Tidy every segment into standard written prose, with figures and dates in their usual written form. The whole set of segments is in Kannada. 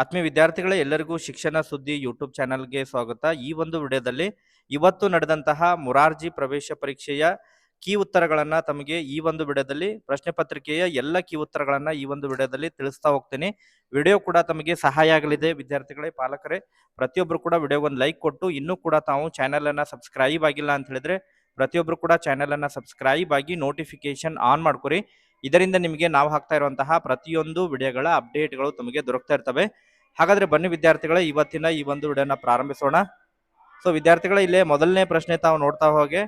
ಆತ್ಮೀಯ ವಿದ್ಯಾರ್ಥಿಗಳೇ, ಎಲ್ಲರಿಗೂ ಶಿಕ್ಷಣ ಸುದ್ದಿ ಯೂಟ್ಯೂಬ್ ಚಾನಲ್ಗೆ ಸ್ವಾಗತ. ಈ ಒಂದು ವಿಡಿಯೋದಲ್ಲಿ ಇವತ್ತು ನಡೆದಂತಹ ಮುರಾರ್ಜಿ ಪ್ರವೇಶ ಪರೀಕ್ಷೆಯ ಕೀ ಉತ್ತರಗಳನ್ನ ತಮಗೆ ಈ ಒಂದು ವಿಡಿಯೋದಲ್ಲಿ ಪ್ರಶ್ನೆ ಪತ್ರಿಕೆಯ ಎಲ್ಲ ಕೀ ಉತ್ತರಗಳನ್ನ ಈ ಒಂದು ವಿಡಿಯೋದಲ್ಲಿ ತಿಳಿಸ್ತಾ ಹೋಗ್ತೀನಿ. ವಿಡಿಯೋ ಕೂಡ ತಮಗೆ ಸಹಾಯ ಆಗಲಿದೆ. ವಿದ್ಯಾರ್ಥಿಗಳೇ, ಪಾಲಕರೇ, ಪ್ರತಿಯೊಬ್ಬರು ಕೂಡ ವಿಡಿಯೋಗೆ ಒಂದು ಲೈಕ್ ಕೊಟ್ಟು ಇನ್ನೂ ಕೂಡ ತಾವು ಚಾನೆಲ್ ಅನ್ನ ಸಬ್ಸ್ಕ್ರೈಬ್ ಆಗಿಲ್ಲ ಅಂತ ಹೇಳಿದ್ರೆ ಪ್ರತಿಯೊಬ್ಬರು ಕೂಡ ಚಾನೆಲ್ ಅನ್ನ ಸಬ್ಸ್ಕ್ರೈಬ್ ಆಗಿ ನೋಟಿಫಿಕೇಶನ್ ಆನ್ ಮಾಡ್ಕೊರಿ. ಇದರಿಂದ ನಿಮಗೆ ನಾವು ಹಾಕ್ತಾ ಇರುವಂತಹ ಪ್ರತಿಯೊಂದು ವಿಡಿಯೋಗಳ ಅಪ್ಡೇಟ್ಗಳು ತಮಗೆ ದೊರಕ್ತಾ ಇರ್ತವೆ. ಹಾಗಾದ್ರೆ ಬನ್ನಿ ವಿದ್ಯಾರ್ಥಿಗಳೇ, ಇವತ್ತಿನ ಈ ಒಂದು ವಿಡಿಯೋನ ಪ್ರಾರಂಭಿಸೋಣ. ಸೊ ವಿದ್ಯಾರ್ಥಿಗಳೇ, ಇಲ್ಲೇ ಮೊದಲನೇ ಪ್ರಶ್ನೆ ತಾವು ನೋಡ್ತಾ ಹೋಗಿ,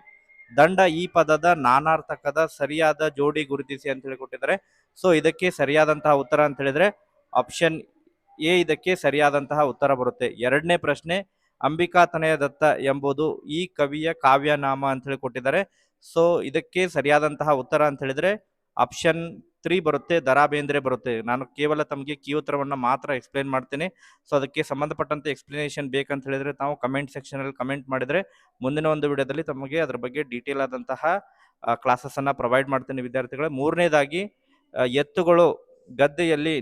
ದಂಡ ಈ ಪದದ ನಾನಾರ್ಥಕದ ಸರಿಯಾದ ಜೋಡಿ ಗುರುತಿಸಿ ಅಂತ ಹೇಳಿ ಕೊಟ್ಟಿದ್ದಾರೆ. ಸೊ ಇದಕ್ಕೆ ಸರಿಯಾದಂತಹ ಉತ್ತರ ಅಂತ ಹೇಳಿದ್ರೆ ಆಪ್ಷನ್ ಎ ಇದಕ್ಕೆ ಸರಿಯಾದಂತಹ ಉತ್ತರ ಬರುತ್ತೆ. ಎರಡನೇ ಪ್ರಶ್ನೆ, ಅಂಬಿಕಾ ತನಯ ದತ್ತ ಎಂಬುದು ಈ ಕವಿಯ ಕಾವ್ಯನಾಮ ಅಂತ ಹೇಳಿ ಕೊಟ್ಟಿದ್ದಾರೆ. ಸೊ ಇದಕ್ಕೆ ಸರಿಯಾದಂತಹ ಉತ್ತರ ಅಂತ ಹೇಳಿದ್ರೆ ಆಪ್ಷನ್ 3 ಬರುತ್ತೆ, ದರಾ ಬೇಂದ್ರೆ ಬರುತ್ತೆ. ನಾನು ಕೇವಲ ತಮಗೆ ಕೀ ಉತ್ತರವನ್ನ ಮಾತ್ರ ಎಕ್ಸ್ಪ್ಲೇನ್ ಮಾಡ್ತೇನೆ. ಸೊ ಅದಕ್ಕೆ ಸಂಬಂಧಪಟ್ಟಂತೆ ಎಕ್ಸ್ಪ್ಲನೇಷನ್ ಬೇಕಂತ ಹೇಳಿದ್ರೆ ತಾವು ಕಮೆಂಟ್ ಸೆಕ್ಷನ್ ಅಲ್ಲಿ ಕಮೆಂಟ್ ಮಾಡಿದ್ರೆ ಮುಂದಿನ ಒಂದು ವಿಡಿಯೋದಲ್ಲಿ ತಮಗೆ ಅದ್ರ ಬಗ್ಗೆ ಡೀಟೇಲ್ ಆದಂತಹ ಕ್ಲಾಸಸ್ ಅನ್ನ ಪ್ರೊವೈಡ್ ಮಾಡ್ತೇನೆ ವಿದ್ಯಾರ್ಥಿಗಳೇ. ಮೂರನೇದಾಗಿ, ಎತ್ತುಗಳು ಗದ್ದೆಯಲ್ಲಿ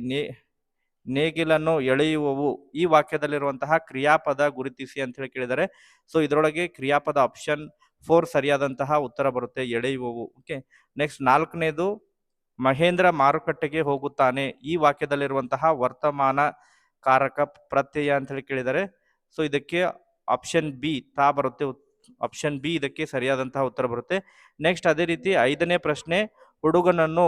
ನೇಗಿಲನ್ನು ಎಳೆಯುವವು ಈ ವಾಕ್ಯದಲ್ಲಿರುವಂತಹ ಕ್ರಿಯಾಪದ ಗುರುತಿಸಿ ಅಂತ ಹೇಳಿ ಕೇಳಿದರೆ. ಸೊ ಇದರೊಳಗೆ ಕ್ರಿಯಾಪದ ಆಪ್ಷನ್ 4 ಸರಿಯಾದಂತಹ ಉತ್ತರ ಬರುತ್ತೆ, ಎಳೆಯುವವು. ಓಕೆ, ನೆಕ್ಸ್ಟ್ ನಾಲ್ಕನೇದು, ಮಹೇಂದ್ರ ಮಾರುಕಟ್ಟೆಗೆ ಹೋಗುತ್ತಾನೆ ಈ ವಾಕ್ಯದಲ್ಲಿರುವಂತಹ ವರ್ತಮಾನ ಕಾರಕ ಪ್ರತ್ಯಯ ಅಂತ ಹೇಳಿ ಕೇಳಿದರೆ. ಸೊ ಇದಕ್ಕೆ ಆಪ್ಷನ್ ಬಿ ತಾ ಬರುತ್ತೆ. ಆಪ್ಷನ್ ಬಿ ಇದಕ್ಕೆ ಸರಿಯಾದಂತಹ ಉತ್ತರ ಬರುತ್ತೆ. ನೆಕ್ಸ್ಟ್ ಅದೇ ರೀತಿ ಐದನೇ ಪ್ರಶ್ನೆ, ಹುಡುಗನನ್ನು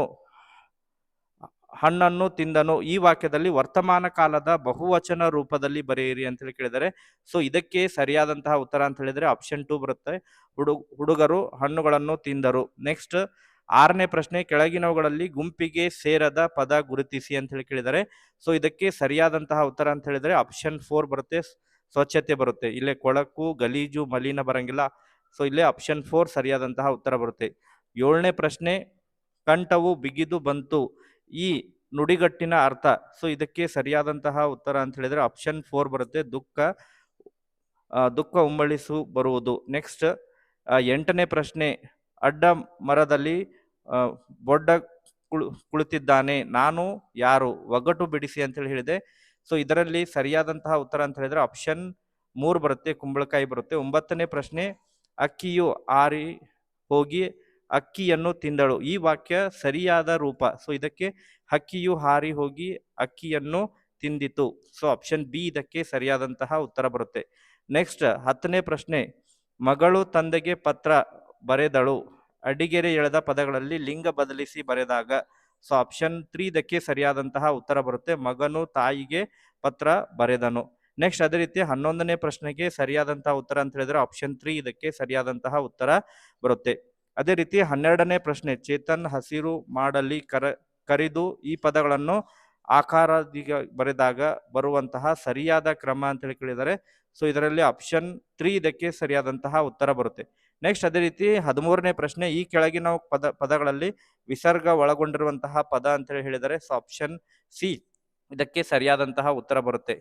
ಹಣ್ಣನ್ನು ತಿಂದನು ಈ ವಾಕ್ಯದಲ್ಲಿ ವರ್ತಮಾನ ಕಾಲದ ಬಹುವಚನ ರೂಪದಲ್ಲಿ ಬರೆಯಿರಿ ಅಂತ ಹೇಳಿ ಕೇಳಿದರೆ. ಸೊ ಇದಕ್ಕೆ ಸರಿಯಾದಂತಹ ಉತ್ತರ ಅಂತ ಹೇಳಿದ್ರೆ ಆಪ್ಷನ್ 2 ಬರುತ್ತೆ, ಹುಡುಗರು ಹಣ್ಣುಗಳನ್ನು ತಿಂದರು. ನೆಕ್ಸ್ಟ್ ಆರನೇ ಪ್ರಶ್ನೆ, ಕೆಳಗಿನವುಗಳಲ್ಲಿ ಗುಂಪಿಗೆ ಸೇರದ ಪದ ಗುರುತಿಸಿ ಅಂತ ಹೇಳಿ ಕೇಳಿದರೆ. ಸೊ ಇದಕ್ಕೆ ಸರಿಯಾದಂತಹ ಉತ್ತರ ಅಂತ ಹೇಳಿದ್ರೆ ಆಪ್ಷನ್ 4 ಬರುತ್ತೆ, ಸ್ವಚ್ಛತೆ ಬರುತ್ತೆ. ಇಲ್ಲೇ ಕೊಳಕು, ಗಲೀಜು, ಮಲಿನ ಬರಂಗಿಲ್ಲ. ಸೊ ಇಲ್ಲೇ ಆಪ್ಷನ್ 4 ಸರಿಯಾದಂತಹ ಉತ್ತರ ಬರುತ್ತೆ. ಏಳನೇ ಪ್ರಶ್ನೆ, ಕಂಠವು ಬಿಗಿದು ಬಂತು ಈ ನುಡಿಗಟ್ಟಿನ ಅರ್ಥ. ಸೊ ಇದಕ್ಕೆ ಸರಿಯಾದಂತಹ ಉತ್ತರ ಅಂತ ಹೇಳಿದ್ರೆ ಆಪ್ಷನ್ 4 ಬರುತ್ತೆ, ದುಃಖ ಉಮ್ಮಳಿಸು ಬರುವುದು. ನೆಕ್ಸ್ಟ್ ಎಂಟನೇ ಪ್ರಶ್ನೆ, ಅಡ್ಡ ಮರದಲ್ಲಿ ಬೊಡ್ಡ ಕುಳಿತಿದ್ದಾನೆ, ನಾನು ಯಾರು, ಒಗಟು ಬಿಡಿಸಿ ಅಂತ ಹೇಳಿದೆ. ಸೊ ಇದರಲ್ಲಿ ಸರಿಯಾದಂತಹ ಉತ್ತರ ಅಂತ ಹೇಳಿದ್ರೆ ಆಪ್ಷನ್ 3 ಬರುತ್ತೆ, ಕುಂಬಳಕಾಯಿ ಬರುತ್ತೆ. ಒಂಬತ್ತನೇ ಪ್ರಶ್ನೆ, ಅಕ್ಕಿಯು ಆರಿ ಹೋಗಿ ಅಕ್ಕಿಯನ್ನು ತಿಂದಳು ಈ ವಾಕ್ಯ ಸರಿಯಾದ ರೂಪ. ಸೊ ಇದಕ್ಕೆ ಹಕ್ಕಿಯು ಹಾರಿ ಹೋಗಿ ಅಕ್ಕಿಯನ್ನು ತಿಂದಿತು. ಸೊ ಆಪ್ಷನ್ ಬಿ ಇದಕ್ಕೆ ಸರಿಯಾದಂತಹ ಉತ್ತರ ಬರುತ್ತೆ. ನೆಕ್ಸ್ಟ್ ಹತ್ತನೇ ಪ್ರಶ್ನೆ, ಮಗಳು ತಂದೆಗೆ ಪತ್ರ ಬರೆದಳು ಅಡಿಗೆರೆ ಎಳೆದ ಪದಗಳಲ್ಲಿ ಲಿಂಗ ಬದಲಿಸಿ ಬರೆದಾಗ. ಸೊ ಆಪ್ಷನ್ 3 ಇದಕ್ಕೆ ಸರಿಯಾದಂತಹ ಉತ್ತರ ಬರುತ್ತೆ, ಮಗನು ತಾಯಿಗೆ ಪತ್ರ ಬರೆದನು. ನೆಕ್ಸ್ಟ್ ಅದೇ ರೀತಿ 11ನೇ ಪ್ರಶ್ನೆಗೆ ಸರಿಯಾದಂತಹ ಉತ್ತರ ಅಂತ ಹೇಳಿದ್ರೆ ಆಪ್ಷನ್ 3 ಇದಕ್ಕೆ ಸರಿಯಾದಂತಹ ಉತ್ತರ ಬರುತ್ತೆ. ಅದೇ ರೀತಿ 12ನೇ ಪ್ರಶ್ನೆ, ಚೇತನ್ ಹಸಿರು ಮಾಡಲಿ ಕರಿದು ಈ ಪದಗಳನ್ನು ಆಕಾರದಿಗೆ ಬರೆದಾಗ ಬರುವಂತಹ ಸರಿಯಾದ ಕ್ರಮ ಅಂತ ಹೇಳಿ ಕೇಳಿದ್ದಾರೆ. ಸೊ ಇದರಲ್ಲಿ ಆಪ್ಷನ್ 3 ಇದಕ್ಕೆ ಸರಿಯಾದಂತಹ ಉತ್ತರ ಬರುತ್ತೆ. ನೆಕ್ಸ್ಟ್ ಅದೇ ರೀತಿ 13ನೇ ಪ್ರಶ್ನೆ, ಈ ಕೆಳಗಿನ ಪದಗಳಲ್ಲಿ ವಿಸರ್ಗ ಒಳಗೊಂಡಿರುವಂತಹ ಪದ ಅಂತ ಹೇಳಿ ಹೇಳಿದರೆ. ಸೊ ಆಪ್ಷನ್ ಸಿ ಇದಕ್ಕೆ ಸರಿಯಾದಂತಹ ಉತ್ತರ ಬರುತ್ತೆ.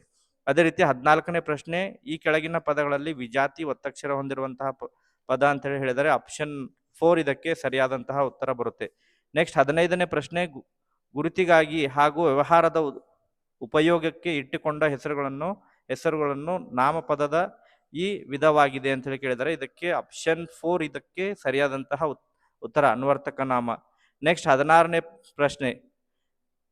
ಅದೇ ರೀತಿ 14ನೇ ಪ್ರಶ್ನೆ, ಈ ಕೆಳಗಿನ ಪದಗಳಲ್ಲಿ ವಿಜಾತಿ ಒತ್ತಕ್ಷರ ಹೊಂದಿರುವಂತಹ ಪದ ಅಂತ ಹೇಳಿ ಹೇಳಿದರೆ. ಆಪ್ಷನ್ 4 ಇದಕ್ಕೆ ಸರಿಯಾದಂತಹ ಉತ್ತರ ಬರುತ್ತೆ. ನೆಕ್ಸ್ಟ್ 15ನೇ ಪ್ರಶ್ನೆ, ಗುರುತಿಗಾಗಿ ಹಾಗೂ ವ್ಯವಹಾರದ ಉಪಯೋಗಕ್ಕೆ ಇಟ್ಟುಕೊಂಡ ಹೆಸರುಗಳನ್ನು ನಾಮಪದದ ಈ ವಿಧವಾಗಿದೆ ಅಂತ ಹೇಳಿ ಕೇಳಿದರೆ. ಇದಕ್ಕೆ ಆಪ್ಷನ್ 4 ಇದಕ್ಕೆ ಸರಿಯಾದಂತಹ ಉತ್ತರ, ಅನ್ವರ್ಥಕ ನಾಮ. ನೆಕ್ಸ್ಟ್ 16ನೇ ಪ್ರಶ್ನೆ,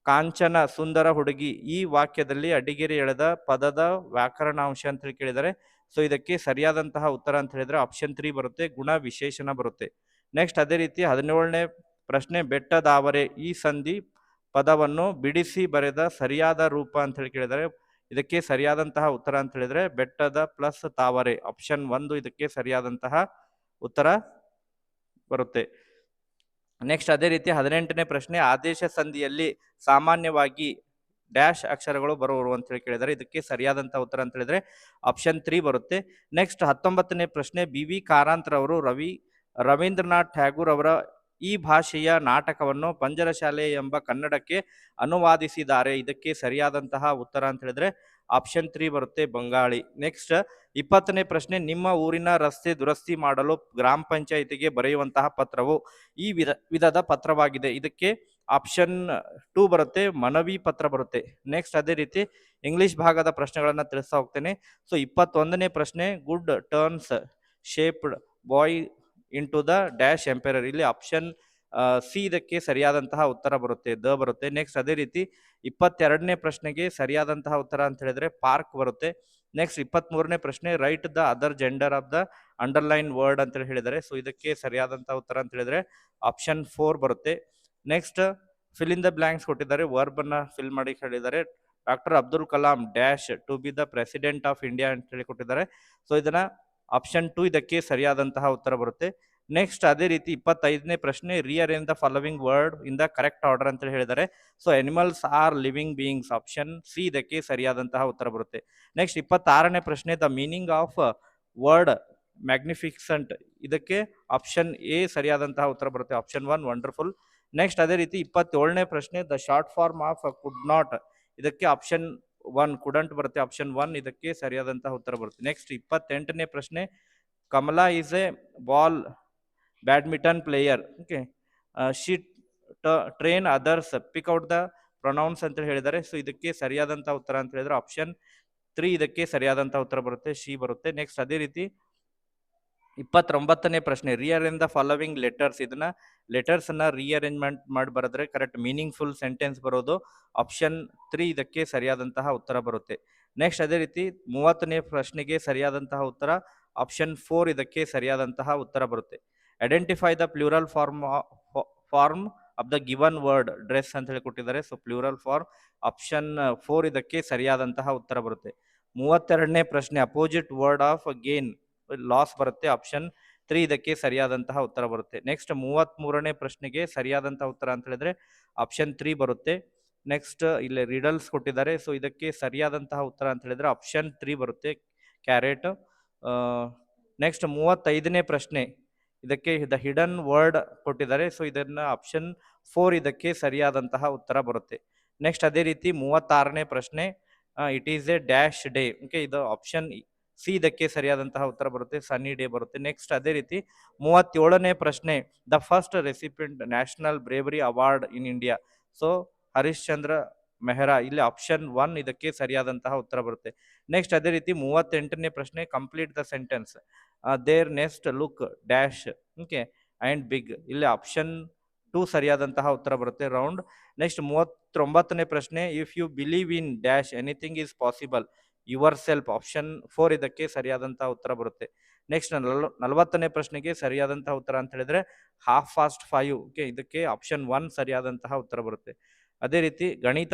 ಕಾಂಚನ ಸುಂದರ ಹುಡುಗಿ ಈ ವಾಕ್ಯದಲ್ಲಿ ಅಡಿಗೆರೆ ಎಳೆದ ಪದದ ವ್ಯಾಕರಣಾಂಶ ಅಂತ ಹೇಳಿ ಕೇಳಿದರೆ. ಸೊ ಇದಕ್ಕೆ ಸರಿಯಾದಂತಹ ಉತ್ತರ ಅಂತ ಹೇಳಿದ್ರೆ ಆಪ್ಷನ್ 3 ಬರುತ್ತೆ, ಗುಣ ವಿಶೇಷಣ ಬರುತ್ತೆ. ನೆಕ್ಸ್ಟ್ ಅದೇ ರೀತಿ 17ನೇ ಪ್ರಶ್ನೆ, ಬೆಟ್ಟದಾವರೆ ಈ ಸಂಧಿ ಪದವನ್ನು ಬಿಡಿಸಿ ಬರೆದ ಸರಿಯಾದ ರೂಪ ಅಂತ ಹೇಳಿ ಕೇಳಿದರೆ. ಇದಕ್ಕೆ ಸರಿಯಾದಂತಹ ಉತ್ತರ ಅಂತ ಹೇಳಿದ್ರೆ ಬೆಟ್ಟದ ಪ್ಲಸ್ ತಾವರೆ, ಆಪ್ಷನ್ 1 ಇದಕ್ಕೆ ಸರಿಯಾದಂತಹ ಉತ್ತರ ಬರುತ್ತೆ. ನೆಕ್ಸ್ಟ್ ಅದೇ ರೀತಿ 18ನೇ ಪ್ರಶ್ನೆ, ಆದೇಶ ಸಂಧಿಯಲ್ಲಿ ಸಾಮಾನ್ಯವಾಗಿ ಡ್ಯಾಶ್ ಅಕ್ಷರಗಳು ಬರುವರು ಅಂತ ಹೇಳಿ ಕೇಳಿದರೆ. ಇದಕ್ಕೆ ಸರಿಯಾದಂತಹ ಉತ್ತರ ಅಂತ ಹೇಳಿದ್ರೆ ಆಪ್ಷನ್ 3 ಬರುತ್ತೆ. ನೆಕ್ಸ್ಟ್ 19ನೇ ಪ್ರಶ್ನೆ, BV ಕಾರಂತರವರು ರವೀಂದ್ರನಾಥ್ ಟ್ಯಾಗೂರ್ ಅವರ ಈ ಭಾಷೆಯ ನಾಟಕವನ್ನು ಪಂಜರಶಾಲೆ ಎಂಬ ಕನ್ನಡಕ್ಕೆ ಅನುವಾದಿಸಿದ್ದಾರೆ. ಇದಕ್ಕೆ ಸರಿಯಾದಂತಹ ಉತ್ತರ ಅಂತ ಹೇಳಿದ್ರೆ ಆಪ್ಷನ್ 3 ಬರುತ್ತೆ, ಬಂಗಾಳಿ. ನೆಕ್ಸ್ಟ್ 20ನೇ ಪ್ರಶ್ನೆ, ನಿಮ್ಮ ಊರಿನ ರಸ್ತೆ ದುರಸ್ತಿ ಮಾಡಲು ಗ್ರಾಮ ಪಂಚಾಯಿತಿಗೆ ಬರೆಯುವಂತಹ ಪತ್ರವು ಈ ವಿಧದ ಪತ್ರವಾಗಿದೆ. ಇದಕ್ಕೆ ಆಪ್ಷನ್ 2 ಬರುತ್ತೆ, ಮನವಿ ಪತ್ರ ಬರುತ್ತೆ. ನೆಕ್ಸ್ಟ್ ಅದೇ ರೀತಿ ಇಂಗ್ಲಿಷ್ ಭಾಗದ ಪ್ರಶ್ನೆಗಳನ್ನ ತಿಳಿಸ್ತಾ ಹೋಗ್ತೇನೆ. ಸೊ 21ನೇ ಪ್ರಶ್ನೆ, good turns shaped boy into the dash emperor. ಇಲ್ಲಿ ಆಪ್ಷನ್ ಸಿ ಇದಕ್ಕೆ ಸರಿಯಾದಂತಹ ಉತ್ತರ ಬರುತ್ತೆ, ದ ಬರುತ್ತೆ. ನೆಕ್ಸ್ಟ್ ಅದೇ ರೀತಿ 22ನೇ ಪ್ರಶ್ನೆಗೆ ಸರಿಯಾದಂತಹ ಉತ್ತರ ಅಂತ ಹೇಳಿದ್ರೆ ಪಾರ್ಕ್ ಬರುತ್ತೆ. ನೆಕ್ಸ್ಟ್ 23ನೇ ಪ್ರಶ್ನೆ, right the other gender of the underline word ಅಂತ ಹೇಳಿದರೆ, ಸೊ ಇದಕ್ಕೆ ಸರಿಯಾದಂತಹ ಉತ್ತರ ಅಂತ ಹೇಳಿದ್ರೆ ಆಪ್ಷನ್ 4 ಬರುತ್ತೆ. Next fill in the blanks ಕೊಟ್ಟಿದ್ದಾರೆ, ವರ್ಬ್ ಅನ್ನ ಫಿಲ್ ಮಾಡಿ ಹೇಳಿದ್ದಾರೆ. Doctor Abdul Kalam dash to be the president of India ಅಂತ ಹೇಳಿ ಕೊಟ್ಟಿದ್ದಾರೆ. ಸೊ ಇದನ್ನ ಆಪ್ಷನ್ 2 ಇದಕ್ಕೆ ಸರಿಯಾದಂತಹ ಉತ್ತರ ಬರುತ್ತೆ. ನೆಕ್ಸ್ಟ್ ಅದೇ ರೀತಿ 25ನೇ ಪ್ರಶ್ನೆ, rearrange the following word in the correct order ಅಂತ ಹೇಳಿದ್ದಾರೆ. So animals are living beings, option C ಇದಕ್ಕೆ ಸರಿಯಾದಂತಹ ಉತ್ತರ ಬರುತ್ತೆ. ನೆಕ್ಸ್ಟ್ 26ನೇ ಪ್ರಶ್ನೆ, the meaning of word magnificent, ಇದಕ್ಕೆ ಆಪ್ಷನ್ ಎ ಸರಿಯಾದಂತಹ ಉತ್ತರ ಬರುತ್ತೆ, ಆಪ್ಷನ್ 1 ವಂಡರ್ಫುಲ್. ನೆಕ್ಸ್ಟ್ ಅದೇ ರೀತಿ 27ನೇ ಪ್ರಶ್ನೆ, the short form of could not, ಇದಕ್ಕೆ ಆಪ್ಷನ್ 1 ಕುಡಂಟ್ ಬರುತ್ತೆ, ಆಪ್ಷನ್ 1 ಇದಕ್ಕೆ ಸರಿಯಾದಂತಹ ಉತ್ತರ ಬರುತ್ತೆ. ನೆಕ್ಸ್ಟ್ 28ನೇ ಪ್ರಶ್ನೆ, Kamala is a ball badminton player, okay, she train others, pick out the pronouns ಅಂತ ಹೇಳಿದ್ದಾರೆ. ಸೊ ಇದಕ್ಕೆ ಸರಿಯಾದಂತಹ ಉತ್ತರ ಅಂತ ಹೇಳಿದ್ರೆ ಆಪ್ಷನ್ 3 ಇದಕ್ಕೆ ಸರಿಯಾದಂತಹ ಉತ್ತರ ಬರುತ್ತೆ, ಶಿ ಬರುತ್ತೆ. ನೆಕ್ಸ್ಟ್ ಅದೇ ರೀತಿ 29ನೇ ಪ್ರಶ್ನೆ, ರಿಅರೇಂಜ್ ದ ಫಾಲೋವಿಂಗ್ ಲೆಟರ್ಸ್, ಇದನ್ನ ಲೆಟರ್ಸ್ ಅನ್ನ ರಿಅರೇಂಜ್ಮೆಂಟ್ ಮಾಡಿ ಬರೆದ್ರೆ ಕರೆಕ್ಟ್ ಮೀನಿಂಗ್ಫುಲ್ ಸೆಂಟೆನ್ಸ್ ಬರೋದು, ಆಪ್ಷನ್ 3 ಇದಕ್ಕೆ ಸರಿಯಾದಂತಹ ಉತ್ತರ ಬರುತ್ತೆ. ನೆಕ್ಸ್ಟ್ ಅದೇ ರೀತಿ 30ನೇ ಪ್ರಶ್ನೆಗೆ ಸರಿಯಾದಂತಹ ಉತ್ತರ ಆಪ್ಷನ್ 4 ಇದಕ್ಕೆ ಸರಿಯಾದಂತಹ ಉತ್ತರ ಬರುತ್ತೆ. Identify the plural form of the given word dress ಅಂತ ಹೇಳಿ ಕೊಟ್ಟಿದ್ದಾರೆ. ಸೊ ಪ್ಲೂರಲ್ ಫಾರ್ಮ್ ಆಪ್ಷನ್ 4 ಇದಕ್ಕೆ ಸರಿಯಾದಂತಹ ಉತ್ತರ ಬರುತ್ತೆ. 32ನೇ ಪ್ರಶ್ನೆ, opposite word of gain loss ಬರುತ್ತೆ, ಆಪ್ಷನ್ 3 ಇದಕ್ಕೆ ಸರಿಯಾದಂತಹ ಉತ್ತರ ಬರುತ್ತೆ. ನೆಕ್ಸ್ಟ್ 33ನೇ ಪ್ರಶ್ನೆಗೆ ಸರಿಯಾದಂತಹ ಉತ್ತರ ಅಂತ ಹೇಳಿದ್ರೆ ಆಪ್ಷನ್ 3 ಬರುತ್ತೆ. ನೆಕ್ಸ್ಟ್ ಇಲ್ಲಿ ರಿಡಲ್ಸ್ ಕೊಟ್ಟಿದ್ದಾರೆ. ಸೊ ಇದಕ್ಕೆ ಸರಿಯಾದಂತಹ ಉತ್ತರ ಅಂತ ಹೇಳಿದ್ರೆ ಆಪ್ಷನ್ 3 ಬರುತ್ತೆ, ಕ್ಯಾರೆಟ್. ನೆಕ್ಸ್ಟ್ 35ನೇ ಪ್ರಶ್ನೆ, ಇದಕ್ಕೆ ದ ಹಿಡನ್ ವರ್ಡ್ ಕೊಟ್ಟಿದ್ದಾರೆ. ಸೊ ಇದನ್ನ ಆಪ್ಷನ್ 4 ಇದಕ್ಕೆ ಸರಿಯಾದಂತಹ ಉತ್ತರ ಬರುತ್ತೆ. ನೆಕ್ಸ್ಟ್ ಅದೇ ರೀತಿ 36ನೇ ಪ್ರಶ್ನೆ, it is A dash day, okay, ಇದು ಆಪ್ಷನ್ ಸಿ ಇದಕ್ಕೆ ಸರಿಯಾದಂತಹ ಉತ್ತರ ಬರುತ್ತೆ, ಸನ್ನಿ ಡೇ ಬರುತ್ತೆ. ನೆಕ್ಸ್ಟ್ ಅದೇ ರೀತಿ 37ನೇ ಪ್ರಶ್ನೆ, the first recipient national bravery award in India, so Harishchandra Mehra, ಇಲ್ಲಿ ಆಪ್ಷನ್ 1 ಇದಕ್ಕೆ ಸರಿಯಾದಂತಹ ಉತ್ತರ ಬರುತ್ತೆ. ನೆಕ್ಸ್ಟ್ ಅದೇ ರೀತಿ 38ನೇ ಪ್ರಶ್ನೆ, complete the sentence, there next look dash, okay, and big, ಇಲ್ಲಿ ಆಪ್ಷನ್ 2 ಸರಿಯಾದಂತಹ ಉತ್ತರ ಬರುತ್ತೆ, ರೌಂಡ್. ನೆಕ್ಸ್ಟ್ 39ನೇ ಪ್ರಶ್ನೆ, if you believe in dash anything is possible yourself, option 4 ಇದಕ್ಕೆ ಸರಿಯಾದಂತಹ ಉತ್ತರ ಬರುತ್ತೆ. ನೆಕ್ಸ್ಟ್ 40ನೇ ಪ್ರಶ್ನೆಗೆ ಸರಿಯಾದಂತಹ ಉತ್ತರ ಅಂತ ಹೇಳಿದ್ರೆ ಹಾಫ್ ಫಾಸ್ಟ್ 5, ಓಕೆ, ಇದಕ್ಕೆ ಆಪ್ಷನ್ 1 ಸರಿಯಾದಂತಹ ಉತ್ತರ ಬರುತ್ತೆ. ಅದೇ ರೀತಿ ಗಣಿತ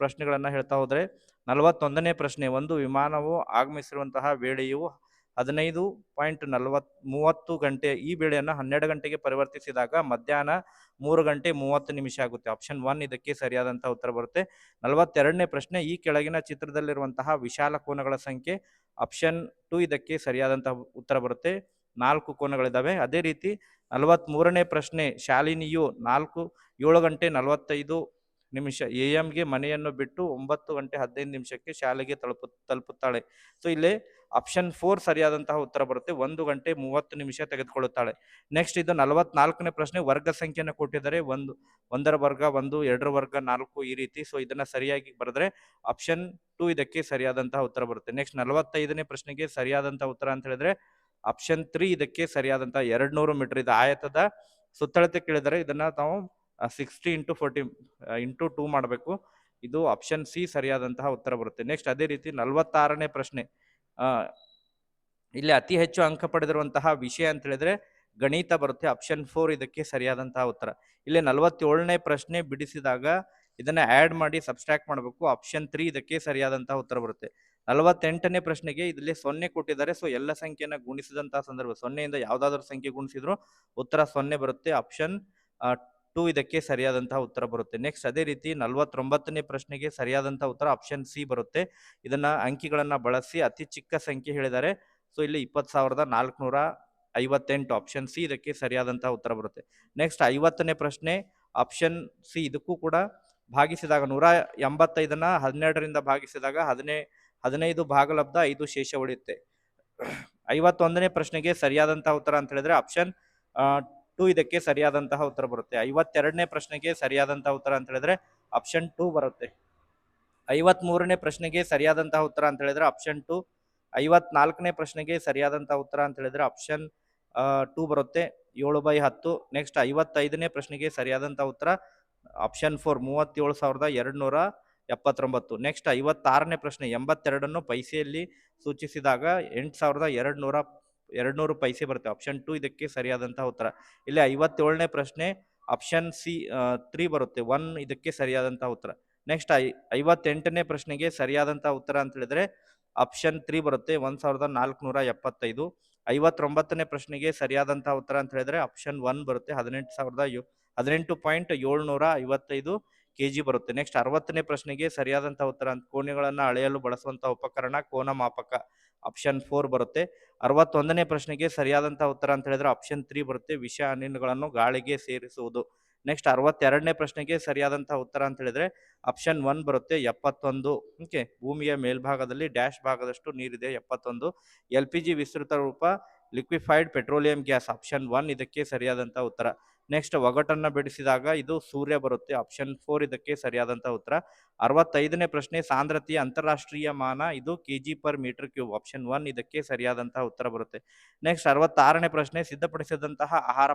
ಪ್ರಶ್ನೆಗಳನ್ನ ಹೇಳ್ತಾ ಹೋದ್ರೆ 41ನೇ ಪ್ರಶ್ನೆ, ಒಂದು ವಿಮಾನವು ಆಗಮಿಸಿರುವಂತಹ ವೇಳೆಯು 15:30 ಗಂಟೆ, ಈ ವೇಳೆಯನ್ನು 12 ಗಂಟೆಗೆ ಪರಿವರ್ತಿಸಿದಾಗ ಮಧ್ಯಾಹ್ನ 3 ಗಂಟೆ 30 ನಿಮಿಷ ಆಗುತ್ತೆ, ಆಪ್ಷನ್ 1 ಇದಕ್ಕೆ ಸರಿಯಾದಂತಹ ಉತ್ತರ ಬರುತ್ತೆ. 42ನೇ ಪ್ರಶ್ನೆ, ಈ ಕೆಳಗಿನ ಚಿತ್ರದಲ್ಲಿರುವಂತಹ ವಿಶಾಲ ಕೋನಗಳ ಸಂಖ್ಯೆ, ಆಪ್ಷನ್ 2 ಇದಕ್ಕೆ ಸರಿಯಾದಂತಹ ಉತ್ತರ ಬರುತ್ತೆ, 4 ಕೋನಗಳಿದಾವೆ. ಅದೇ ರೀತಿ 43ನೇ ಪ್ರಶ್ನೆ, ಶಾಲಿನಿಯು 7 ಗಂಟೆ 45 ನಿಮಿಷ AM ಮನೆಯನ್ನು ಬಿಟ್ಟು 9 ಗಂಟೆ 15 ನಿಮಿಷಕ್ಕೆ ಶಾಲೆಗೆ ತಲುಪುತ್ತಾಳೆ. ಸೊ ಇಲ್ಲಿ ಆಪ್ಷನ್ 4 ಸರಿಯಾದಂತಹ ಉತ್ತರ ಬರುತ್ತೆ, 1 ಗಂಟೆ 30 ನಿಮಿಷ ತೆಗೆದುಕೊಳ್ಳುತ್ತಾಳೆ. ನೆಕ್ಸ್ಟ್ ಇದು 44ನೇ ಪ್ರಶ್ನೆ, ವರ್ಗ ಸಂಖ್ಯೆಯನ್ನು ಕೊಟ್ಟಿದ್ದಾರೆ, 1ರ ವರ್ಗ 1, 2ರ ವರ್ಗ 4, ಈ ರೀತಿ. ಸೊ ಇದನ್ನ ಸರಿಯಾಗಿ ಬರೆದ್ರೆ ಆಪ್ಷನ್ 2 ಇದಕ್ಕೆ ಸರಿಯಾದಂತಹ ಉತ್ತರ ಬರುತ್ತೆ. ನೆಕ್ಸ್ಟ್ 45ನೇ ಪ್ರಶ್ನೆಗೆ ಸರಿಯಾದಂತಹ ಉತ್ತರ ಅಂತ ಹೇಳಿದ್ರೆ ಆಪ್ಷನ್ 3 ಇದಕ್ಕೆ ಸರಿಯಾದಂತಹ 200 ಮೀಟರ್, ಇದು ಆಯತದ ಸುತ್ತಳತೆ ಕೇಳಿದರೆ ಇದನ್ನ ನಾವು 60 × 40 × 2 ಮಾಡಬೇಕು, ಇದು ಆಪ್ಷನ್ ಸಿ ಸರಿಯಾದಂತಹ ಉತ್ತರ ಬರುತ್ತೆ. ನೆಕ್ಸ್ಟ್ ಅದೇ ರೀತಿ 46ನೇ ಪ್ರಶ್ನೆ, ಇಲ್ಲಿ ಅತಿ ಹೆಚ್ಚು ಅಂಕ ಪಡೆದಿರುವಂತಹ ವಿಷಯ ಅಂತ ಹೇಳಿದ್ರೆ ಗಣಿತ ಬರುತ್ತೆ, ಆಪ್ಷನ್ 4 ಇದಕ್ಕೆ ಸರಿಯಾದಂತಹ ಉತ್ತರ. ಇಲ್ಲಿ 47ನೇ ಪ್ರಶ್ನೆ ಬಿಡಿಸಿದಾಗ ಇದನ್ನ ಆಡ್ ಮಾಡಿ ಸಬ್ಸ್ಟ್ರಾಕ್ಟ್ ಮಾಡಬೇಕು, ಆಪ್ಷನ್ 3 ಇದಕ್ಕೆ ಸರಿಯಾದಂತಹ ಉತ್ತರ ಬರುತ್ತೆ. 48ನೇ ಪ್ರಶ್ನೆಗೆ ಇಲ್ಲಿ 0 ಕೊಟ್ಟಿದ್ದಾರೆ. ಸೊ ಎಲ್ಲ ಸಂಖ್ಯೆಯನ್ನ ಗುಣಿಸಿದಂತಹ ಸಂದರ್ಭ 0ಯಿಂದ ಯಾವ್ದಾದ್ರು ಸಂಖ್ಯೆ ಗುಣಿಸಿದ್ರು ಉತ್ತರ 0 ಬರುತ್ತೆ, ಆಪ್ಷನ್ 2 ಇದಕ್ಕೆ ಸರಿಯಾದಂತಹ ಉತ್ತರ ಬರುತ್ತೆ. ನೆಕ್ಸ್ಟ್ ಅದೇ ರೀತಿ 49ನೇ ಪ್ರಶ್ನೆಗೆ ಸರಿಯಾದಂತಹ ಉತ್ತರ ಆಪ್ಷನ್ ಸಿ ಬರುತ್ತೆ. ಇದನ್ನ ಅಂಕಿಗಳನ್ನ ಬಳಸಿ ಅತಿ ಚಿಕ್ಕ ಸಂಖ್ಯೆ ಹೇಳಿದ್ದಾರೆ. ಸೊ ಇಲ್ಲಿ 20,458, ಆಪ್ಷನ್ ಸಿ ಇದಕ್ಕೆ ಸರಿಯಾದಂತಹ ಉತ್ತರ ಬರುತ್ತೆ. ನೆಕ್ಸ್ಟ್ 50ನೇ ಪ್ರಶ್ನೆ ಆಪ್ಷನ್ ಸಿ, ಇದಕ್ಕೂ ಕೂಡ ಭಾಗಿಸಿದಾಗ 185ನ್ನ 12ರಿಂದ ಭಾಗಿಸಿದಾಗ 15 ಭಾಗಲಬ್ಧ 5 ಶೇಷ ಉಳಿಯುತ್ತೆ. 51ನೇ ಪ್ರಶ್ನೆಗೆ ಸರಿಯಾದಂತಹ ಉತ್ತರ ಅಂತ ಹೇಳಿದ್ರೆ ಆಪ್ಷನ್ 2 ಇದಕ್ಕೆ ಸರಿಯಾದಂತಹ ಉತ್ತರ ಬರುತ್ತೆ. 52ನೇ ಪ್ರಶ್ನೆಗೆ ಸರಿಯಾದಂತಹ ಉತ್ತರ ಅಂತ ಹೇಳಿದ್ರೆ ಆಪ್ಷನ್ 2 ಬರುತ್ತೆ. 53ನೇ ಪ್ರಶ್ನೆಗೆ ಸರಿಯಾದಂತಹ ಉತ್ತರ ಅಂತ ಹೇಳಿದ್ರೆ ಆಪ್ಷನ್ 2. 54ನೇ ಪ್ರಶ್ನೆಗೆ ಸರಿಯಾದಂತಹ ಉತ್ತರ ಅಂತ ಹೇಳಿದ್ರೆ ಆಪ್ಷನ್ 2 ಬರುತ್ತೆ, 7/10. ನೆಕ್ಸ್ಟ್ 55ನೇ ಪ್ರಶ್ನೆಗೆ ಸರಿಯಾದಂತಹ ಉತ್ತರ ಆಪ್ಷನ್ 4, 37,279. ನೆಕ್ಸ್ಟ್ 56ನೇ ಪ್ರಶ್ನೆ, 82 ಪೈಸೆಯಲ್ಲಿ ಸೂಚಿಸಿದಾಗ 8,200 ಪೈಸೆ ಬರುತ್ತೆ. ಆಪ್ಷನ್ 2 ಇದಕ್ಕೆ ಸರಿಯಾದಂತಹ ಉತ್ತರ. ಇಲ್ಲಿ 57ನೇ ಪ್ರಶ್ನೆ ಆಪ್ಷನ್ ಸಿ 3 ಬರುತ್ತೆ, 1 ಇದಕ್ಕೆ ಸರಿಯಾದಂತಹ ಉತ್ತರ. ನೆಕ್ಸ್ಟ್ 58ನೇ ಪ್ರಶ್ನೆಗೆ ಸರಿಯಾದಂತಹ ಉತ್ತರ ಅಂತ ಹೇಳಿದ್ರೆ ಆಪ್ಷನ್ 3 ಬರುತ್ತೆ, 1,475. 59ನೇ ಪ್ರಶ್ನೆಗೆ ಸರಿಯಾದಂತಹ ಉತ್ತರ ಅಂತ ಹೇಳಿದ್ರೆ ಆಪ್ಷನ್ 1 ಬರುತ್ತೆ, 18.755 kg ಬರುತ್ತೆ. ನೆಕ್ಸ್ಟ್ 60ನೇ ಪ್ರಶ್ನೆಗೆ ಸರಿಯಾದಂತಹ ಉತ್ತರ ಅಂತ ಕೋಣೆಗಳನ್ನು ಅಳೆಯಲು ಬಳಸುವಂತಹ ಉಪಕರಣ ಕೋನ ಮಾಪಕ, ಆಪ್ಷನ್ 4 ಬರುತ್ತೆ. 61ನೇ ಪ್ರಶ್ನೆಗೆ ಸರಿಯಾದಂತಹ ಉತ್ತರ ಅಂತ ಹೇಳಿದ್ರೆ ಆಪ್ಷನ್ 3 ಬರುತ್ತೆ, ವಿಷ ಅನಿಲಗಳನ್ನು ಗಾಳಿಗೆ ಸೇರಿಸುವುದು. ನೆಕ್ಸ್ಟ್ 62ನೇ ಪ್ರಶ್ನೆಗೆ ಸರಿಯಾದಂತಹ ಉತ್ತರ ಅಂತ ಹೇಳಿದ್ರೆ ಆಪ್ಷನ್ 1 ಬರುತ್ತೆ, 71. ಓಕೆ, ಭೂಮಿಯ ಮೇಲ್ಭಾಗದಲ್ಲಿ ಡ್ಯಾಶ್ ಭಾಗದಷ್ಟು ನೀರಿದೆ, 71. LPG ವಿಸ್ತೃತ ರೂಪ ಲಿಕ್ವಿಫೈಡ್ ಪೆಟ್ರೋಲಿಯಂ ಗ್ಯಾಸ್, ಆಪ್ಷನ್ 1 ಇದಕ್ಕೆ ಸರಿಯಾದಂತಹ ಉತ್ತರ. ನೆಕ್ಸ್ಟ್ ಒಗಟನ್ನ ಬಿಡಿಸಿದಾಗ ಇದು ಸೂರ್ಯ ಬರುತ್ತೆ, ಆಪ್ಷನ್ 4 ಇದಕ್ಕೆ ಸರಿಯಾದಂತಹ ಉತ್ತರ. 65ನೇ ಪ್ರಶ್ನೆ ಸಾಂದ್ರತೆಯ ಅಂತಾರಾಷ್ಟ್ರೀಯ ಮಾನ, ಇದು kg/m³, ಆಪ್ಷನ್ 1 ಇದಕ್ಕೆ ಸರಿಯಾದಂತಹ ಉತ್ತರ ಬರುತ್ತೆ. ನೆಕ್ಸ್ಟ್ 66ನೇ ಪ್ರಶ್ನೆ ಸಿದ್ಧಪಡಿಸಿದಂತಹ ಆಹಾರ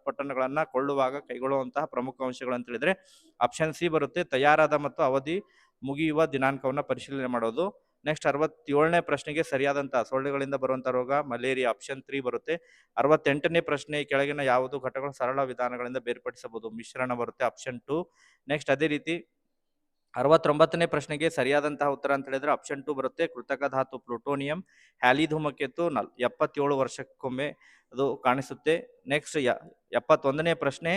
ಪೊಟ್ಟಣಗಳನ್ನ ಕೊಳ್ಳುವಾಗ ಕೈಗೊಳ್ಳುವಂತಹ ಪ್ರಮುಖ ಅಂಶಗಳು ಅಂತ ಹೇಳಿದ್ರೆ ಆಪ್ಷನ್ ಸಿ ಬರುತ್ತೆ, ತಯಾರಾದ ಮತ್ತು ಅವಧಿ ಮುಗಿಯುವ ದಿನಾಂಕವನ್ನು ಪರಿಶೀಲನೆ ಮಾಡೋದು. ನೆಕ್ಸ್ಟ್ 67ನೇ ಪ್ರಶ್ನೆಗೆ ಸರಿಯಾದಂತಹ ಸೊಳ್ಳೆಗಳಿಂದ ಬರುವಂತಹ ರೋಗ ಮಲೇರಿಯಾ, ಆಪ್ಷನ್ 3 ಬರುತ್ತೆ. 68ನೇ ಪ್ರಶ್ನೆ ಕೆಳಗಿನ ಯಾವುದು ಘಟಕಗಳು ಸರಳ ವಿಧಾನಗಳಿಂದ ಬೇರ್ಪಡಿಸಬಹುದು, ಮಿಶ್ರಣ ಬರುತ್ತೆ, ಆಪ್ಷನ್ 2. ನೆಕ್ಸ್ಟ್ ಅದೇ ರೀತಿ 69ನೇ ಪ್ರಶ್ನೆಗೆ ಸರಿಯಾದಂತಹ ಉತ್ತರ ಅಂತ ಹೇಳಿದ್ರೆ ಆಪ್ಷನ್ 2 ಬರುತ್ತೆ, ಕೃತಕ ಧಾತು ಪ್ಲೂಟೋನಿಯಂ. ಹ್ಯಾಲಿ ಧೂಮಕೇತು 77 ವರ್ಷಕ್ಕೊಮ್ಮೆ ಅದು ಕಾಣಿಸುತ್ತೆ. ನೆಕ್ಸ್ಟ್ 71ನೇ ಪ್ರಶ್ನೆ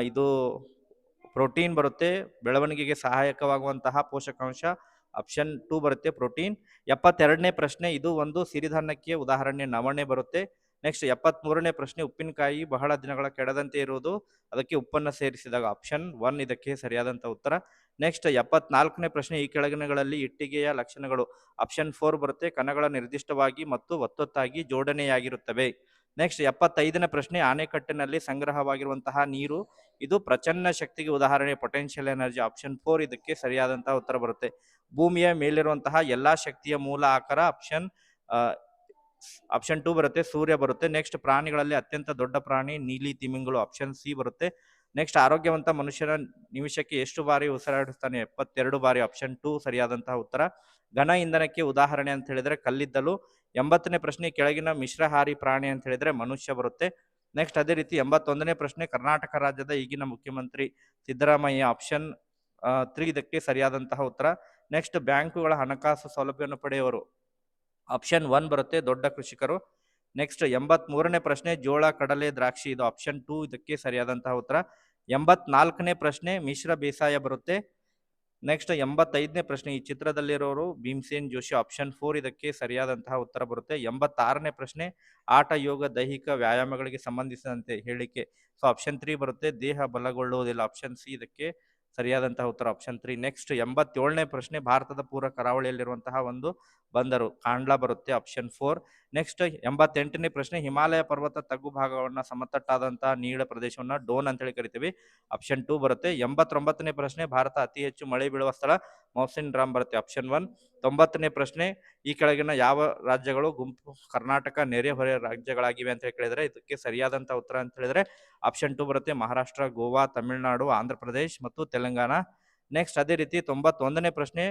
ಇದು ಪ್ರೋಟೀನ್ ಬರುತ್ತೆ, ಬೆಳವಣಿಗೆಗೆ ಸಹಾಯಕವಾಗುವಂತಹ ಪೋಷಕಾಂಶ, ಆಪ್ಷನ್ 2 ಬರುತ್ತೆ, ಪ್ರೋಟೀನ್. 72ನೇ ಪ್ರಶ್ನೆ ಇದು ಒಂದು ಸಿರಿಧಾನ್ಯಕ್ಕೆ ಉದಾಹರಣೆ, ನವಣೆ ಬರುತ್ತೆ. ನೆಕ್ಸ್ಟ್ 73ನೇ ಪ್ರಶ್ನೆ ಉಪ್ಪಿನಕಾಯಿ ಬಹಳ ದಿನಗಳ ಕೆಡದಂತೆ ಇರುವುದು, ಅದಕ್ಕೆ ಉಪ್ಪನ್ನು ಸೇರಿಸಿದಾಗ, ಆಪ್ಷನ್ 1 ಇದಕ್ಕೆ ಸರಿಯಾದಂಥ ಉತ್ತರ. ನೆಕ್ಸ್ಟ್ 74ನೇ ಪ್ರಶ್ನೆ ಈ ಕೆಳಗಿನಗಳಲ್ಲಿ ಇಟ್ಟಿಗೆಯ ಲಕ್ಷಣಗಳು, ಆಪ್ಷನ್ 4 ಬರುತ್ತೆ, ಕಣಗಳ ನಿರ್ದಿಷ್ಟವಾಗಿ ಮತ್ತು ಒತ್ತೊತ್ತಾಗಿ ಜೋಡಣೆಯಾಗಿರುತ್ತವೆ. ನೆಕ್ಸ್ಟ್ 75ನೇ ಪ್ರಶ್ನೆ ಆಣೆಕಟ್ಟಿನಲ್ಲಿ ಸಂಗ್ರಹವಾಗಿರುವಂತಹ ನೀರು, ಇದು ಪ್ರಚನ್ನ ಶಕ್ತಿಗೆ ಉದಾಹರಣೆ, ಪೊಟೆನ್ಷಿಯಲ್ ಎನರ್ಜಿ, ಆಪ್ಷನ್ 4 ಇದಕ್ಕೆ ಸರಿಯಾದಂತಹ ಉತ್ತರ ಬರುತ್ತೆ. ಭೂಮಿಯ ಮೇಲಿರುವಂತಹ ಎಲ್ಲಾ ಶಕ್ತಿಯ ಮೂಲ ಆಕಾರ, ಆಪ್ಷನ್ 2 ಬರುತ್ತೆ, ಸೂರ್ಯ ಬರುತ್ತೆ. ನೆಕ್ಸ್ಟ್ ಪ್ರಾಣಿಗಳಲ್ಲಿ ಅತ್ಯಂತ ದೊಡ್ಡ ಪ್ರಾಣಿ ನೀಲಿ ತಿಮಿಂಗಲು, ಆಪ್ಷನ್ ಸಿ ಬರುತ್ತೆ. ನೆಕ್ಸ್ಟ್ ಆರೋಗ್ಯವಂತ ಮನುಷ್ಯನ ನಿಮಿಷಕ್ಕೆ ಎಷ್ಟು ಬಾರಿ ಉಸಿರಾಡಿಸ್ತಾನೆ, 72 ಬಾರಿ, ಆಪ್ಷನ್ 2 ಸರಿಯಾದಂತಹ ಉತ್ತರ. ಘನ ಇಂಧನಕ್ಕೆ ಉದಾಹರಣೆ ಅಂತ ಹೇಳಿದ್ರೆ ಕಲ್ಲಿದ್ದಲು. 80ನೇ ಪ್ರಶ್ನೆ ಕೆಳಗಿನ ಮಿಶ್ರಹಾರಿ ಪ್ರಾಣಿ ಅಂತ ಹೇಳಿದ್ರೆ ಮನುಷ್ಯ ಬರುತ್ತೆ. ನೆಕ್ಸ್ಟ್ ಅದೇ ರೀತಿ 81ನೇ ಪ್ರಶ್ನೆ ಕರ್ನಾಟಕ ರಾಜ್ಯದ ಈಗಿನ ಮುಖ್ಯಮಂತ್ರಿ ಸಿದ್ದರಾಮಯ್ಯ, ಆಪ್ಷನ್ 3 ಇದಕ್ಕೆ ಸರಿಯಾದಂತಹ ಉತ್ತರ. ನೆಕ್ಸ್ಟ್ ಬ್ಯಾಂಕುಗಳ ಹಣಕಾಸು ಸೌಲಭ್ಯವನ್ನು ಪಡೆಯುವರು, ಆಪ್ಷನ್ 1 ಬರುತ್ತೆ, ದೊಡ್ಡ ಕೃಷಿಕರು. ನೆಕ್ಸ್ಟ್ 83ನೇ ಪ್ರಶ್ನೆ ಜೋಳ, ಕಡಲೆ, ದ್ರಾಕ್ಷಿ, ಇದು ಆಪ್ಷನ್ 2 ಇದಕ್ಕೆ ಸರಿಯಾದಂತಹ ಉತ್ತರ. 84ನೇ ಪ್ರಶ್ನೆ ಮಿಶ್ರ ಬೇಸಾಯ ಬರುತ್ತೆ. ನೆಕ್ಸ್ಟ್ 85ನೇ ಪ್ರಶ್ನೆ ಈ ಚಿತ್ರದಲ್ಲಿರೋರು ಭೀಮಸೇನ್ ಜೋಶಿ, ಆಪ್ಷನ್ 4 ಇದಕ್ಕೆ ಸರಿಯಾದಂತಹ ಉತ್ತರ ಬರುತ್ತೆ. 86ನೇ ಪ್ರಶ್ನೆ ಆಟ, ಯೋಗ, ದೈಹಿಕ ವ್ಯಾಯಾಮಗಳಿಗೆ ಸಂಬಂಧಿಸಿದಂತೆ ಹೇಳಿಕೆ, ಸೊ ಆಪ್ಷನ್ 3 ಬರುತ್ತೆ, ದೇಹ ಬಲಗೊಳ್ಳುವುದಿಲ್ಲ, ಆಪ್ಷನ್ ಸಿ ಇದಕ್ಕೆ ಸರಿಯಾದಂತಹ ಉತ್ತರ, ಆಪ್ಷನ್ 3. ನೆಕ್ಸ್ಟ್ 87ನೇ ಪ್ರಶ್ನೆ ಭಾರತದ ಪೂರ್ವ ಕರಾವಳಿಯಲ್ಲಿರುವಂತಹ ಒಂದು ಬಂದರು, ಕಾಂಡ್ಲಾ ಬರುತ್ತೆ, ಆಪ್ಷನ್ 4. ನೆಕ್ಸ್ಟ್ 88ನೇ ಪ್ರಶ್ನೆ ಹಿಮಾಲಯ ಪರ್ವತ ತಗ್ಗು ಭಾಗವನ್ನ ಸಮತಟ್ಟಾದಂತಹ ನೀಳ ಪ್ರದೇಶವನ್ನ ಡೋನ್ ಅಂತ ಹೇಳಿ ಕರಿತೀವಿ, ಆಪ್ಷನ್ 2 ಬರುತ್ತೆ. 89ನೇ ಪ್ರಶ್ನೆ ಭಾರತ ಅತಿ ಹೆಚ್ಚು ಮಳೆ ಬೀಳುವ ಸ್ಥಳ ಮೌಸಿನ್ ರಾಮ್ ಬರುತ್ತೆ, ಆಪ್ಷನ್ 1. 90ನೇ ಪ್ರಶ್ನೆ ಈ ಕೆಳಗಿನ ಯಾವ ರಾಜ್ಯಗಳು ಗುಂಪು ಕರ್ನಾಟಕ ನೆರೆಹೊರೆ ರಾಜ್ಯಗಳಾಗಿವೆ ಅಂತ ಕೇಳಿದ್ರೆ ಇದಕ್ಕೆ ಸರಿಯಾದಂತಹ ಉತ್ತರ ಅಂತ ಹೇಳಿದ್ರೆ ಆಪ್ಷನ್ 2 ಬರುತ್ತೆ, ಮಹಾರಾಷ್ಟ್ರ, ಗೋವಾ, ತಮಿಳುನಾಡು, ಆಂಧ್ರ ಪ್ರದೇಶ್ ಮತ್ತು ತೆಲಂಗಾಣ. ನೆಕ್ಸ್ಟ್ ಅದೇ ರೀತಿ 91ನೇ ಪ್ರಶ್ನೆ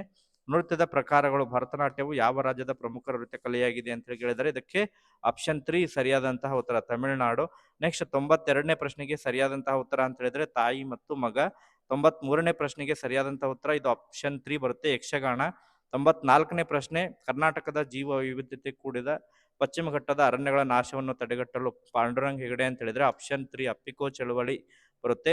ನೃತ್ಯದ ಪ್ರಕಾರಗಳು, ಭರತನಾಟ್ಯವು ಯಾವ ರಾಜ್ಯದ ಪ್ರಮುಖ ನೃತ್ಯ ಕಲೆಯಾಗಿದೆ ಅಂತ ಕೇಳಿದರೆ ಇದಕ್ಕೆ ಆಪ್ಷನ್ 3 ಸರಿಯಾದಂತಹ ಉತ್ತರ, ತಮಿಳುನಾಡು. ನೆಕ್ಸ್ಟ್ 92ನೇ ಪ್ರಶ್ನೆಗೆ ಸರಿಯಾದಂತಹ ಉತ್ತರ ಅಂತ ಹೇಳಿದ್ರೆ ತಾಯಿ ಮತ್ತು ಮಗ. 93ನೇ ಪ್ರಶ್ನೆಗೆ ಸರಿಯಾದಂತಹ ಉತ್ತರ ಇದು ಆಪ್ಷನ್ 3 ಬರುತ್ತೆ, ಯಕ್ಷಗಾನ. 94ನೇ ಪ್ರಶ್ನೆ ಕರ್ನಾಟಕದ ಜೀವ ವೈವಿಧ್ಯತೆ ಕೂಡಿದ ಪಶ್ಚಿಮ ಘಟ್ಟದ ಅರಣ್ಯಗಳ ನಾಶವನ್ನು ತಡೆಗಟ್ಟಲು ಪಾಂಡುರಂಗ್ ಹೆಗಡೆ ಅಂತ ಹೇಳಿದ್ರೆ ಆಪ್ಷನ್ 3 ಅಪ್ಪಿಕೋ ಚಳುವಳಿ ಬರುತ್ತೆ.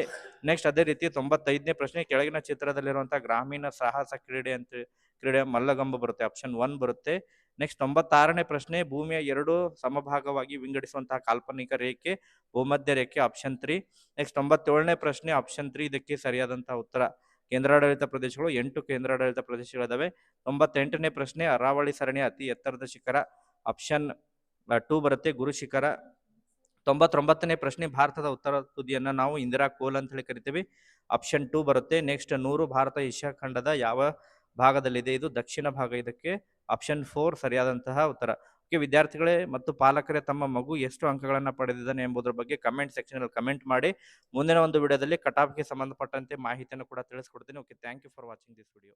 ನೆಕ್ಸ್ಟ್ ಅದೇ ರೀತಿ 95ನೇ ಪ್ರಶ್ನೆ ಕೆಳಗಿನ ಚಿತ್ರದಲ್ಲಿರುವಂತಹ ಗ್ರಾಮೀಣ ಸಾಹಸ ಕ್ರೀಡೆ ಮಲ್ಲಗಂಬ ಬರುತ್ತೆ, ಆಪ್ಷನ್ 1 ಬರುತ್ತೆ. ನೆಕ್ಸ್ಟ್ 96ನೇ ಪ್ರಶ್ನೆ ಭೂಮಿಯ 2 ಸಮಭಾಗವಾಗಿ ವಿಂಗಡಿಸುವಂತಹ ಕಾಲ್ಪನಿಕ ರೇಖೆ ಭೂಮಧ್ಯ ರೇಖೆ, ಆಪ್ಷನ್ 3. ನೆಕ್ಸ್ಟ್ 97ನೇ ಪ್ರಶ್ನೆ ಆಪ್ಷನ್ 3 ಇದಕ್ಕೆ ಸರಿಯಾದಂತಹ ಉತ್ತರ. ಕೇಂದ್ರಾಡಳಿತ ಪ್ರದೇಶಗಳು 8 ಕೇಂದ್ರಾಡಳಿತ ಪ್ರದೇಶಗಳಿದಾವೆ. 98ನೇ ಪ್ರಶ್ನೆ ಅರಾವಳಿ ಸರಣಿಯ ಅತಿ ಎತ್ತರದ ಶಿಖರ, ಆಪ್ಷನ್ 2 ಬರುತ್ತೆ, ಗುರು ಶಿಖರ. 99ನೇ ಪ್ರಶ್ನೆ, ಭಾರತದ ಉತ್ತರ ತುದಿಯನ್ನ ನಾವು ಇಂದಿರಾ ಕೋಲ್ ಅಂತ ಹೇಳಿ ಕರಿತೀವಿ. ಆಪ್ಷನ್ 2 ಬರುತ್ತೆ. ನೆಕ್ಸ್ಟ್ 100 ಭಾರತ ಏಷ್ಯಾ ಖಂಡದ ಯಾವ ಭಾಗದಲ್ಲಿದೆ? ಇದು ದಕ್ಷಿಣ ಭಾಗ. ಇದಕ್ಕೆ ಆಪ್ಷನ್ 4 ಸರಿಯಾದಂತಹ ಉತ್ತರ. ಓಕೆ ವಿದ್ಯಾರ್ಥಿಗಳೇ ಮತ್ತು ಪಾಲಕರೇ, ತಮ್ಮ ಮಗು ಎಷ್ಟು ಅಂಕಗಳನ್ನ ಪಡೆದಿದ್ದಾನೆ ಎಂಬುದರ ಬಗ್ಗೆ ಕಮೆಂಟ್ ಸೆಕ್ಷನ್ ಅಲ್ಲಿ ಕಮೆಂಟ್ ಮಾಡಿ. ಮುಂದಿನ ಒಂದು ವಿಡಿಯೋದಲ್ಲಿ ಕಟಾಫ್ಗೆ ಸಂಬಂಧಪಟ್ಟಂತೆ ಮಾಹಿತಿಯನ್ನು ಕೂಡ ತಿಳಿಸ್ಕೊಡ್ತೀನಿ. Okay, thank you for watching this video.